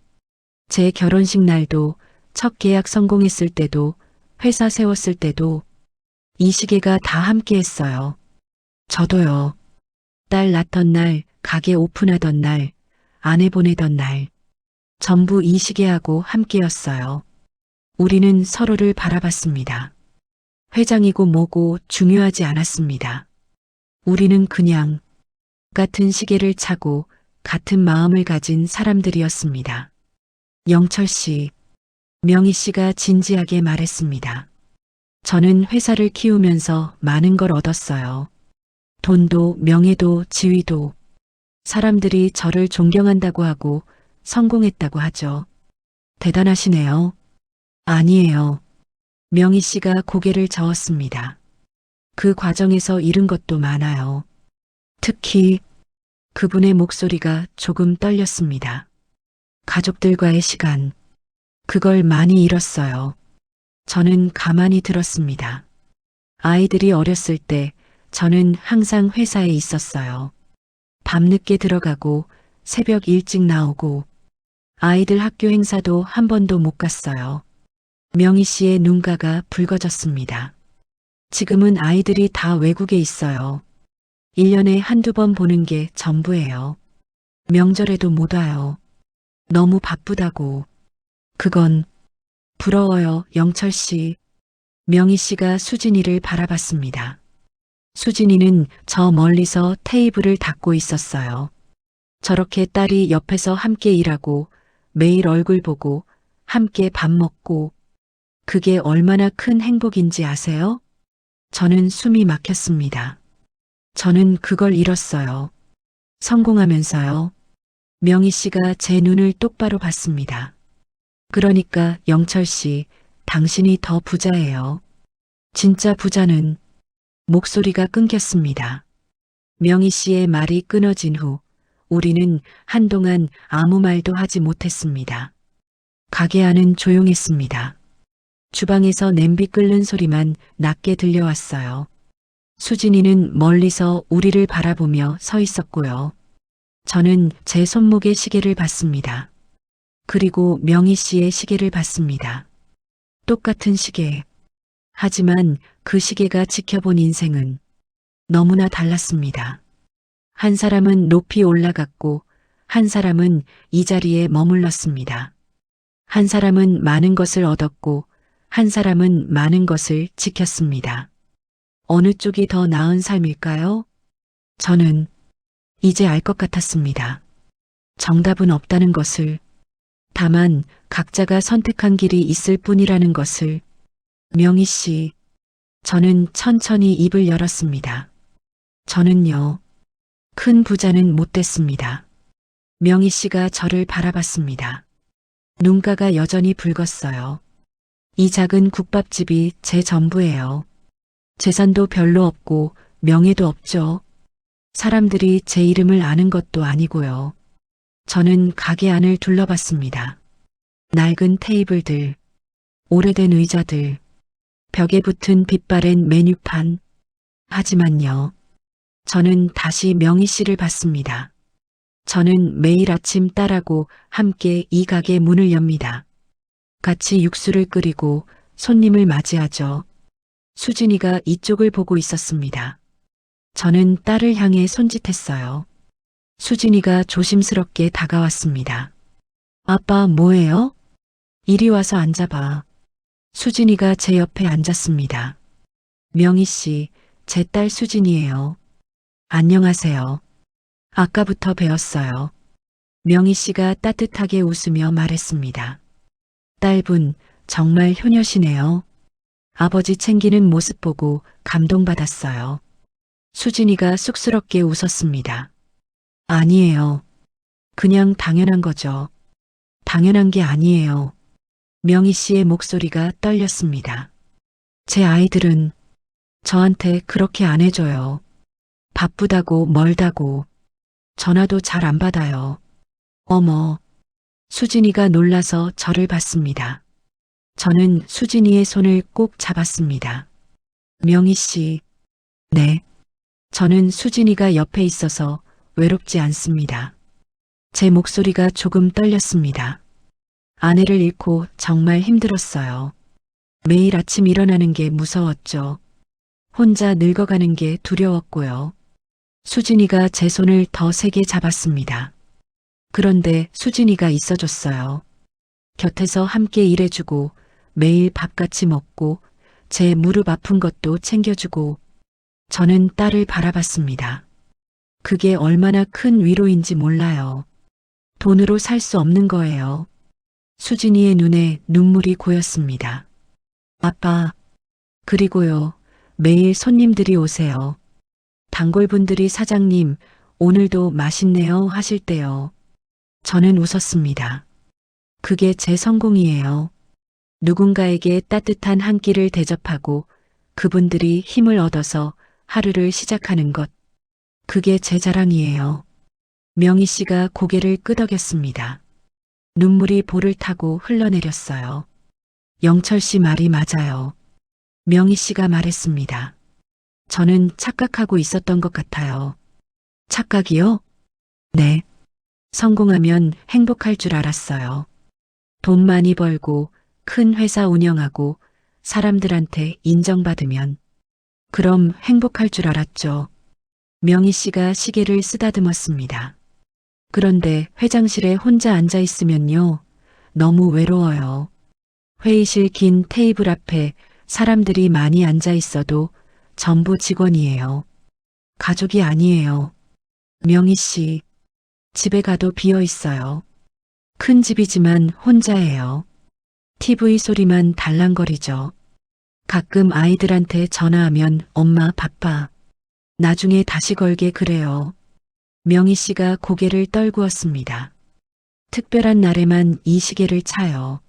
제 결혼식 날도, 첫 계약 성공했을 때도, 회사 세웠을 때도 이 시계가 다 함께 했어요. 저도요. 딸 낳던 날, 가게 오픈하던 날, 아내 보내던 날, 전부 이 시계하고 함께였어요. 우리는 서로를 바라봤습니다. 회장이고 뭐고 중요하지 않았습니다. 우리는 그냥 같은 시계를 차고 같은 마음을 가진 사람들이었습니다. 영철 씨, 명희 씨가 진지하게 말했습니다. 저는 회사를 키우면서 많은 걸 얻었어요. 돈도 명예도 지위도. 사람들이 저를 존경한다고 하고 성공했다고 하죠. 대단하시네요. 아니에요. 명희 씨가 고개를 저었습니다. 그 과정에서 잃은 것도 많아요. 특히 그분의 목소리가 조금 떨렸습니다. 가족들과의 시간, 그걸 많이 잃었어요. 저는 가만히 들었습니다. 아이들이 어렸을 때 저는 항상 회사에 있었어요. 밤늦게 들어가고 새벽 일찍 나오고 아이들 학교 행사도 한 번도 못 갔어요. 명희 씨의 눈가가 붉어졌습니다. 지금은 아이들이 다 외국에 있어요. 1년에 한두 번 보는 게 전부예요. 명절에도 못 와요. 너무 바쁘다고. 그건 부러워요, 영철 씨. 명희 씨가 수진이를 바라봤습니다. 수진이는 저 멀리서 테이블을 닦고 있었어요. 저렇게 딸이 옆에서 함께 일하고 매일 얼굴 보고 함께 밥 먹고 그게 얼마나 큰 행복인지 아세요? 저는 숨이 막혔습니다. 저는 그걸 잃었어요. 성공하면서요. 명희 씨가 제 눈을 똑바로 봤습니다. 그러니까 영철 씨, 당신이 더 부자예요. 진짜 부자는 목소리가 끊겼습니다. 명희 씨의 말이 끊어진 후 우리는 한동안 아무 말도 하지 못했습니다. 가게 안은 조용했습니다. 주방에서 냄비 끓는 소리만 낮게 들려왔어요. 수진이는 멀리서 우리를 바라보며 서 있었고요. 저는 제 손목에 시계를 봤습니다. 그리고 명희 씨의 시계를 봤습니다. 똑같은 시계. 하지만 그 시계가 지켜본 인생은 너무나 달랐습니다. 한 사람은 높이 올라갔고 한 사람은 이 자리에 머물렀습니다. 한 사람은 많은 것을 얻었고 한 사람은 많은 것을 지켰습니다. 어느 쪽이 더 나은 삶일까요? 저는 이제 알 것 같았습니다. 정답은 없다는 것을, 다만 각자가 선택한 길이 있을 뿐이라는 것을. 명희 씨, 저는 천천히 입을 열었습니다. 저는요, 큰 부자는 못 됐습니다. 명희 씨가 저를 바라봤습니다. 눈가가 여전히 붉었어요. 이 작은 국밥집이 제 전부예요. 재산도 별로 없고 명예도 없죠. 사람들이 제 이름을 아는 것도 아니고요. 저는 가게 안을 둘러봤습니다. 낡은 테이블들, 오래된 의자들, 벽에 붙은 빛바랜 메뉴판. 하지만요, 저는 다시 명희 씨를 봤습니다. 저는 매일 아침 딸하고 함께 이 가게 문을 엽니다. 같이 육수를 끓이고 손님을 맞이하죠. 수진이가 이쪽을 보고 있었습니다. 저는 딸을 향해 손짓했어요. 수진이가 조심스럽게 다가왔습니다. 아빠 뭐해요? 이리 와서 앉아봐. 수진이가 제 옆에 앉았습니다. 명희 씨, 제 딸 수진이에요. 안녕하세요. 아까부터 배웠어요. 명희 씨가 따뜻하게 웃으며 말했습니다. 딸분, 정말 효녀시네요. 아버지 챙기는 모습 보고 감동받았어요. 수진이가 쑥스럽게 웃었습니다. 아니에요. 그냥 당연한 거죠. 당연한 게 아니에요. 명희 씨의 목소리가 떨렸습니다. 제 아이들은 저한테 그렇게 안 해줘요. 바쁘다고 멀다고 전화도 잘 안 받아요. 어머. 수진이가 놀라서 저를 봤습니다. 저는 수진이의 손을 꼭 잡았습니다. 명희 씨. 네. 저는 수진이가 옆에 있어서 외롭지 않습니다. 제 목소리가 조금 떨렸습니다. 아내를 잃고 정말 힘들었어요. 매일 아침 일어나는 게 무서웠죠. 혼자 늙어가는 게 두려웠고요. 수진이가 제 손을 더 세게 잡았습니다. 그런데 수진이가 있어줬어요. 곁에서 함께 일해주고 매일 밥 같이 먹고 제 무릎 아픈 것도 챙겨주고 저는 딸을 바라봤습니다. 그게 얼마나 큰 위로인지 몰라요. 돈으로 살 수 없는 거예요. 수진이의 눈에 눈물이 고였습니다. 아빠, 그리고요, 매일 손님들이 오세요. 단골분들이 사장님, 오늘도 맛있네요 하실 때요. 저는 웃었습니다. 그게 제 성공이에요. 누군가에게 따뜻한 한 끼를 대접하고 그분들이 힘을 얻어서 하루를 시작하는 것. 그게 제 자랑이에요. 명희 씨가 고개를 끄덕였습니다. 눈물이 볼을 타고 흘러내렸어요. 영철 씨 말이 맞아요. 명희 씨가 말했습니다. 저는 착각하고 있었던 것 같아요. 착각이요? 네. 성공하면 행복할 줄 알았어요. 돈 많이 벌고 큰 회사 운영하고 사람들한테 인정받으면 그럼 행복할 줄 알았죠. 명희 씨가 시계를 쓰다듬었습니다. 그런데 회장실에 혼자 앉아 있으면요. 너무 외로워요. 회의실 긴 테이블 앞에 사람들이 많이 앉아 있어도 전부 직원이에요. 가족이 아니에요. 명희 씨, 집에 가도 비어 있어요. 큰 집이지만 혼자예요. TV 소리만 달랑거리죠. 가끔 아이들한테 전화하면 엄마 바빠. 나중에 다시 걸게 그래요. 명희 씨가 고개를 떨구었습니다. 특별한 날에만 이 시계를 차요.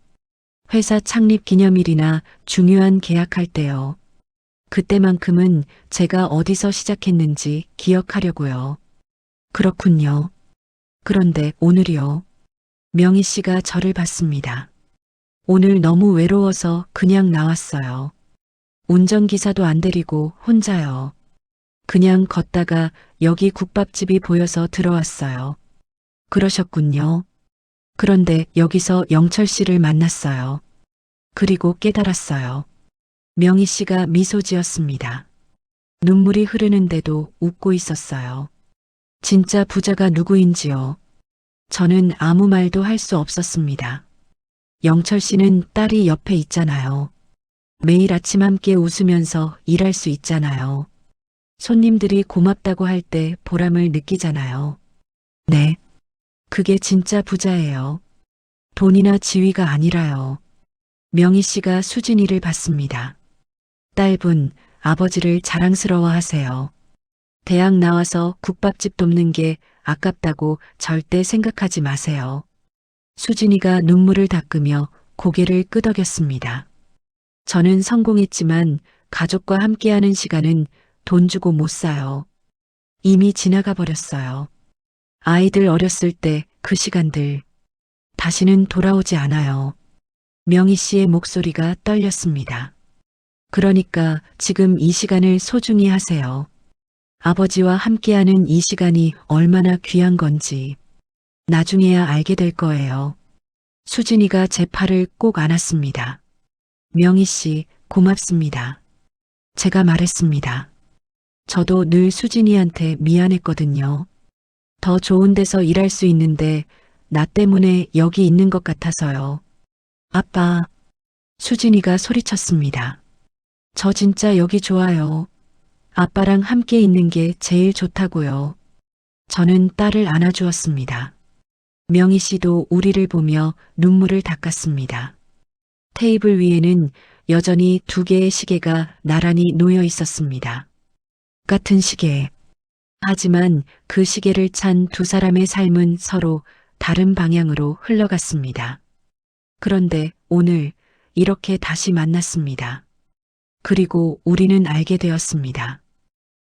회사 창립 기념일이나 중요한 계약할 때요. 그때만큼은 제가 어디서 시작했는지 기억하려고요. 그렇군요. 그런데 오늘이요. 명희 씨가 저를 봤습니다. 오늘 너무 외로워서 그냥 나왔어요. 운전기사도 안 데리고 혼자요. 그냥 걷다가 여기 국밥집이 보여서 들어왔어요. 그러셨군요. 그런데 여기서 영철 씨를 만났어요. 그리고 깨달았어요. 명희 씨가 미소 지었습니다. 눈물이 흐르는데도 웃고 있었어요. 진짜 부자가 누구인지요. 저는 아무 말도 할 수 없었습니다. 영철 씨는 딸이 옆에 있잖아요. 매일 아침 함께 웃으면서 일할 수 있잖아요. 손님들이 고맙다고 할 때 보람을 느끼잖아요. 네. 그게 진짜 부자예요. 돈이나 지위가 아니라요. 명희 씨가 수진이를 봤습니다. 딸분, 아버지를 자랑스러워 하세요. 대학 나와서 국밥집 돕는 게 아깝다고 절대 생각하지 마세요. 수진이가 눈물을 닦으며 고개를 끄덕였습니다. 저는 성공했지만 가족과 함께하는 시간은 돈 주고 못 사요. 이미 지나가 버렸어요. 아이들 어렸을 때 그 시간들 다시는 돌아오지 않아요. 명희 씨의 목소리가 떨렸습니다. 그러니까 지금 이 시간을 소중히 하세요. 아버지와 함께하는 이 시간이 얼마나 귀한 건지 나중에야 알게 될 거예요. 수진이가 제 팔을 꼭 안았습니다. 명희 씨, 고맙습니다. 제가 말했습니다. 저도 늘 수진이한테 미안했거든요. 더 좋은 데서 일할 수 있는데 나 때문에 여기 있는 것 같아서요. 아빠, 수진이가 소리쳤습니다. 저 진짜 여기 좋아요. 아빠랑 함께 있는 게 제일 좋다고요. 저는 딸을 안아주었습니다. 명희 씨도 우리를 보며 눈물을 닦았습니다. 테이블 위에는 여전히 2개의 시계가 나란히 놓여 있었습니다. 같은 시계. 하지만 그 시계를 찬 2사람의 삶은 서로 다른 방향으로 흘러갔습니다. 그런데 오늘 이렇게 다시 만났습니다. 그리고 우리는 알게 되었습니다.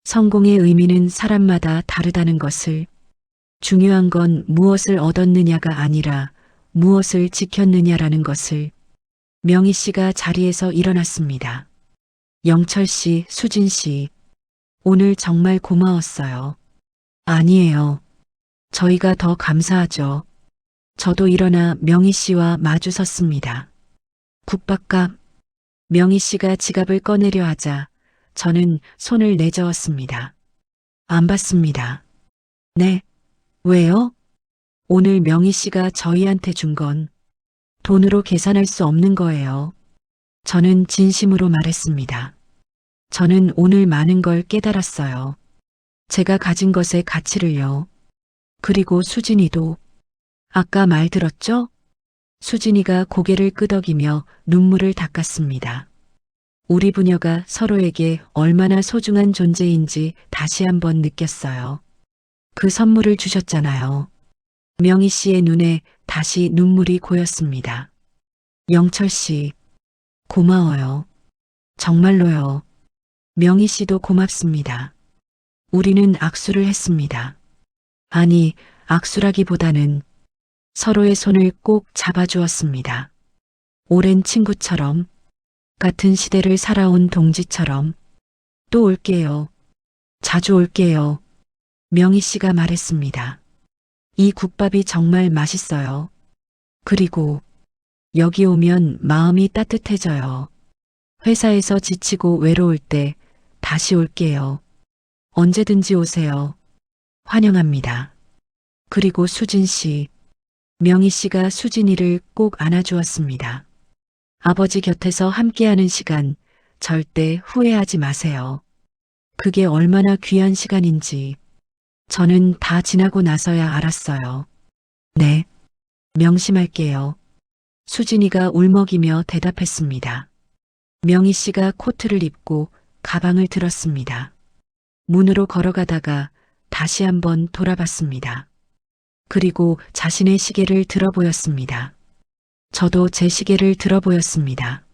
성공의 의미는 사람마다 다르다는 것을, 중요한 건 무엇을 얻었느냐가 아니라 무엇을 지켰느냐라는 것을. 명희 씨가 자리에서 일어났습니다. 영철 씨, 수진 씨, 오늘 정말 고마웠어요. 아니에요. 저희가 더 감사하죠. 저도 일어나 명희 씨와 마주 섰습니다. 국밥값. 명희 씨가 지갑을 꺼내려 하자 저는 손을 내저었습니다. 안 받습니다. 네. 왜요? 오늘 명희 씨가 저희한테 준 건 돈으로 계산할 수 없는 거예요. 저는 진심으로 말했습니다. 저는 오늘 많은 걸 깨달았어요. 제가 가진 것의 가치를요. 그리고 수진이도. 아까 말 들었죠? 수진이가 고개를 끄덕이며 눈물을 닦았습니다. 우리 부녀가 서로에게 얼마나 소중한 존재인지 다시 한번 느꼈어요. 그 선물을 주셨잖아요. 명희 씨의 눈에 다시 눈물이 고였습니다. 영철 씨, 고마워요. 정말로요. 명희 씨도 고맙습니다. 우리는 악수를 했습니다. 아니, 악수라기보다는 서로의 손을 꼭 잡아주었습니다. 오랜 친구처럼, 같은 시대를 살아온 동지처럼. 또 올게요. 자주 올게요. 명희 씨가 말했습니다. 이 국밥이 정말 맛있어요. 그리고 여기 오면 마음이 따뜻해져요. 회사에서 지치고 외로울 때 다시 올게요. 언제든지 오세요. 환영합니다. 그리고 수진 씨, 명희 씨가 수진이를 꼭 안아주었습니다. 아버지 곁에서 함께하는 시간 절대 후회하지 마세요. 그게 얼마나 귀한 시간인지. 저는 다 지나고 나서야 알았어요. 네, 명심할게요. 수진이가 울먹이며 대답했습니다. 명희 씨가 코트를 입고 가방을 들었습니다. 문으로 걸어가다가 다시 한번 돌아봤습니다. 그리고 자신의 시계를 들어보였습니다. 저도 제 시계를 들어보였습니다.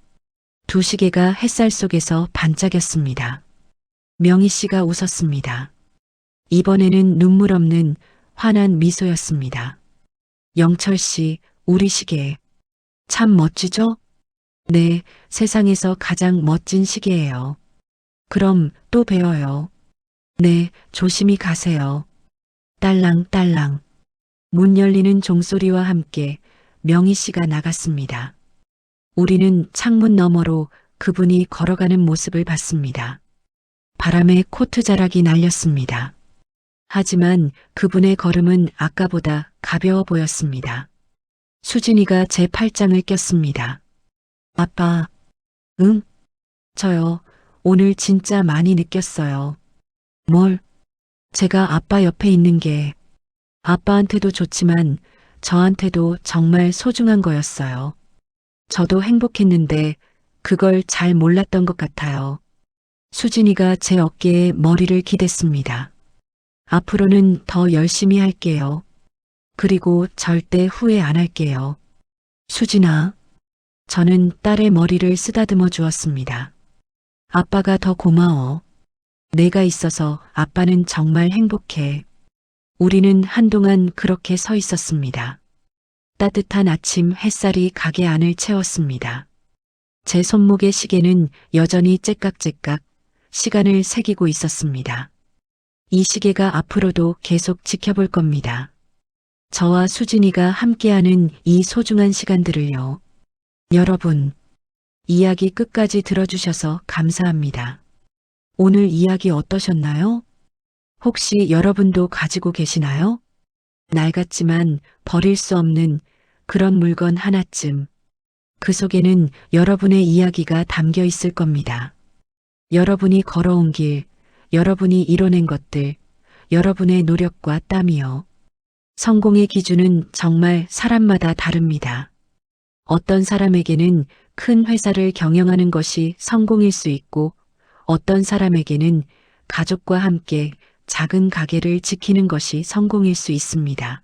두 시계가 햇살 속에서 반짝였습니다. 명희 씨가 웃었습니다. 이번에는 눈물 없는 환한 미소였습니다. 영철 씨, 우리 시계. 참 멋지죠? 네, 세상에서 가장 멋진 시계예요. 그럼 또 봬요. 네, 조심히 가세요. 딸랑딸랑. 문 열리는 종소리와 함께 명희 씨가 나갔습니다. 우리는 창문 너머로 그분이 걸어가는 모습을 봤습니다. 바람에 코트 자락이 날렸습니다. 하지만 그분의 걸음은 아까보다 가벼워 보였습니다. 수진이가 제 팔짱을 꼈습니다. 아빠, 응? 저요, 오늘 진짜 많이 느꼈어요. 뭘? 제가 아빠 옆에 있는 게 아빠한테도 좋지만 저한테도 정말 소중한 거였어요. 저도 행복했는데 그걸 잘 몰랐던 것 같아요. 수진이가 제 어깨에 머리를 기댔습니다. 앞으로는 더 열심히 할게요. 그리고 절대 후회 안 할게요. 수진아, 저는 딸의 머리를 쓰다듬어 주었습니다. 아빠가 더 고마워. 내가 있어서 아빠는 정말 행복해. 우리는 한동안 그렇게 서 있었습니다. 따뜻한 아침 햇살이 가게 안을 채웠습니다. 제 손목의 시계는 여전히 째깍째깍 시간을 새기고 있었습니다. 이 시계가 앞으로도 계속 지켜볼 겁니다. 저와 수진이가 함께하는 이 소중한 시간들을요. 여러분, 이야기 끝까지 들어주셔서 감사합니다. 오늘 이야기 어떠셨나요? 혹시 여러분도 가지고 계시나요? 낡았지만 버릴 수 없는 그런 물건 하나쯤. 그 속에는 여러분의 이야기가 담겨 있을 겁니다. 여러분이 걸어온 길, 여러분이 이뤄낸 것들, 여러분의 노력과 땀이요. 성공의 기준은 정말 사람마다 다릅니다. 어떤 사람에게는 큰 회사를 경영하는 것이 성공일 수 있고, 어떤 사람에게는 가족과 함께 작은 가게를 지키는 것이 성공일 수 있습니다.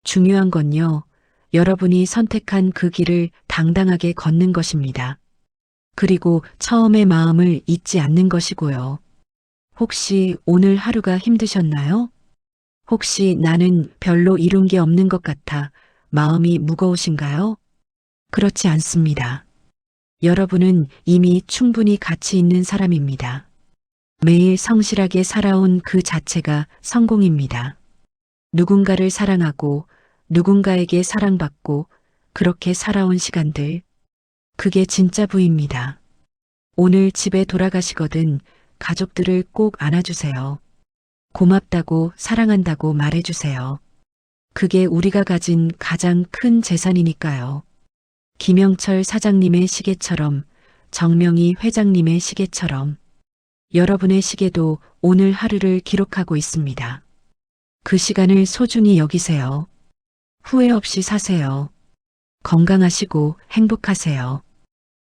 중요한 건요, 여러분이 선택한 그 길을 당당하게 걷는 것입니다. 그리고 처음의 마음을 잊지 않는 것이고요. 혹시 오늘 하루가 힘드셨나요? 혹시 나는 별로 이룬 게 없는 것 같아 마음이 무거우신가요? 그렇지 않습니다. 여러분은 이미 충분히 가치 있는 사람입니다. 매일 성실하게 살아온 그 자체가 성공입니다. 누군가를 사랑하고 누군가에게 사랑받고 그렇게 살아온 시간들, 그게 진짜 부입니다. 오늘 집에 돌아가시거든 가족들을 꼭 안아주세요. 고맙다고 사랑한다고 말해주세요. 그게 우리가 가진 가장 큰 재산이니까요. 김영철 사장님의 시계처럼, 정명희 회장님의 시계처럼 여러분의 시계도 오늘 하루를 기록하고 있습니다. 그 시간을 소중히 여기세요. 후회 없이 사세요. 건강하시고 행복하세요.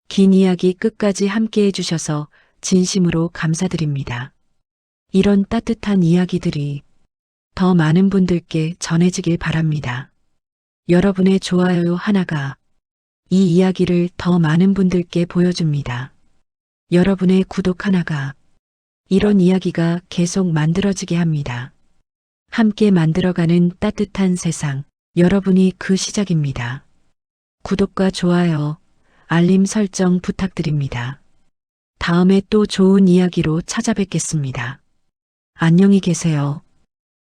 긴 이야기 끝까지 함께 해주셔서 진심으로 감사드립니다. 이런 따뜻한 이야기들이 더 많은 분들께 전해지길 바랍니다. 여러분의 좋아요 하나가 이 이야기를 더 많은 분들께 보여줍니다. 여러분의 구독 하나가 이런 이야기가 계속 만들어지게 합니다. 함께 만들어가는 따뜻한 세상, 여러분이 그 시작입니다. 구독과 좋아요, 알림 설정 부탁드립니다. 다음에 또 좋은 이야기로 찾아뵙겠습니다. 안녕히 계세요.